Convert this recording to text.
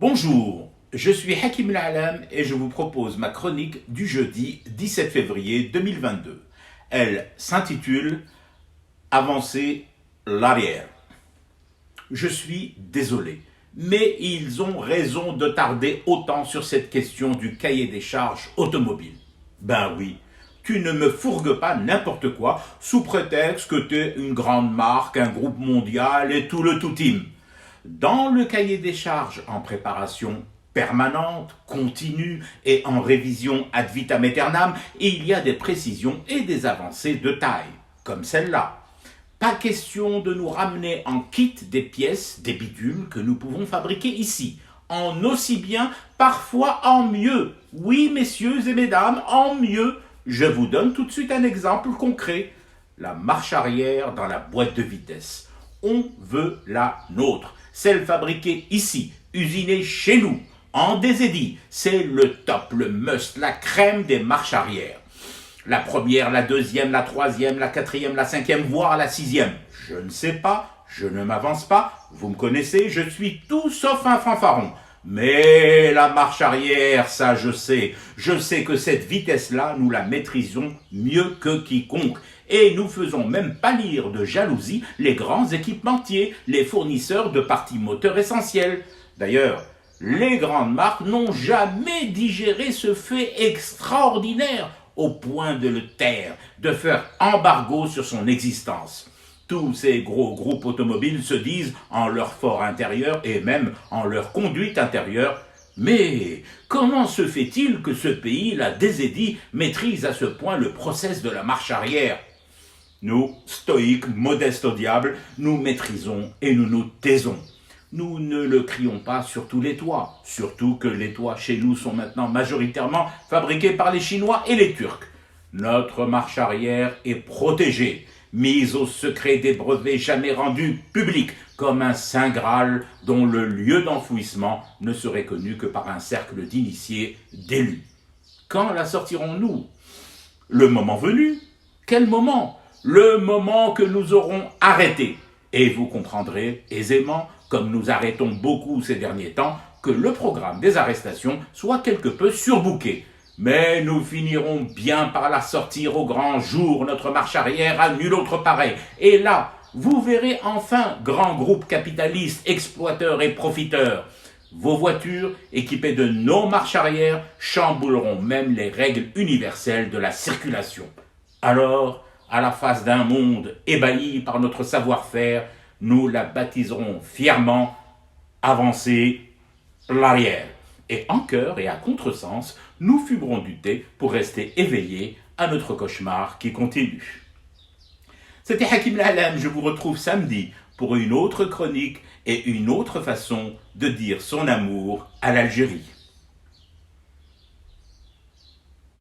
Bonjour, je suis Hakim Al-Alam et je vous propose ma chronique du jeudi 17 février 2022. Elle s'intitule Avancer l'arrière. Je suis désolé, mais ils ont raison de tarder autant sur cette question du cahier des charges automobile. Ben oui, tu ne me fourgues pas n'importe quoi sous prétexte que tu es une grande marque, un groupe mondial et tout le tout team. Dans le cahier des charges en préparation permanente, continue et en révision ad vitam aeternam, il y a des précisions et des avancées de taille, comme celle-là. Pas question de nous ramener en kit des pièces, des bidules que nous pouvons fabriquer ici, en aussi bien, parfois en mieux. Oui, messieurs et mesdames, en mieux. Je vous donne tout de suite un exemple concret. La marche arrière dans la boîte de vitesse. On veut la nôtre, celle fabriquée ici, usinée chez nous, en Désédie. C'est le top, le must, la crème des marches arrière. La première, la deuxième, la troisième, la quatrième, la cinquième, voire la sixième. Je ne sais pas, je ne m'avance pas, vous me connaissez, je suis tout sauf un fanfaron. Mais la marche arrière, ça je sais que cette vitesse-là, nous la maîtrisons mieux que quiconque. Et nous faisons même pâlir de jalousie les grands équipementiers, les fournisseurs de parties moteurs essentielles. D'ailleurs, les grandes marques n'ont jamais digéré ce fait extraordinaire au point de le taire, de faire embargo sur son existence. Tous ces gros groupes automobiles se disent en leur fort intérieur et même en leur conduite intérieure: mais comment se fait-il que ce pays, la Désédie, maîtrise à ce point le process de la marche arrière? Nous, stoïques, modestes au diable, nous maîtrisons et nous nous taisons. Nous ne le crions pas sur tous les toits, surtout que les toits chez nous sont maintenant majoritairement fabriqués par les Chinois et les Turcs. Notre marche arrière est protégée, mise au secret des brevets jamais rendus publics, comme un saint Graal dont le lieu d'enfouissement ne serait connu que par un cercle d'initiés d'élus. Quand la sortirons-nous? Le moment venu. Quel moment? Le moment que nous aurons arrêté. Et vous comprendrez aisément, comme nous arrêtons beaucoup ces derniers temps, que le programme des arrestations soit quelque peu surbooké. Mais nous finirons bien par la sortir au grand jour, notre marche arrière à nul autre pareil. Et là, vous verrez enfin, grands groupes capitalistes, exploiteurs et profiteurs. Vos voitures, équipées de nos marches arrière, chambouleront même les règles universelles de la circulation. Alors, à la face d'un monde ébahi par notre savoir-faire, nous la baptiserons fièrement Avancer l'arrière. Et en chœur et à contresens, nous fumerons du thé pour rester éveillés à notre cauchemar qui continue. C'était Hakim Al-Alam, je vous retrouve samedi pour une autre chronique et une autre façon de dire son amour à l'Algérie.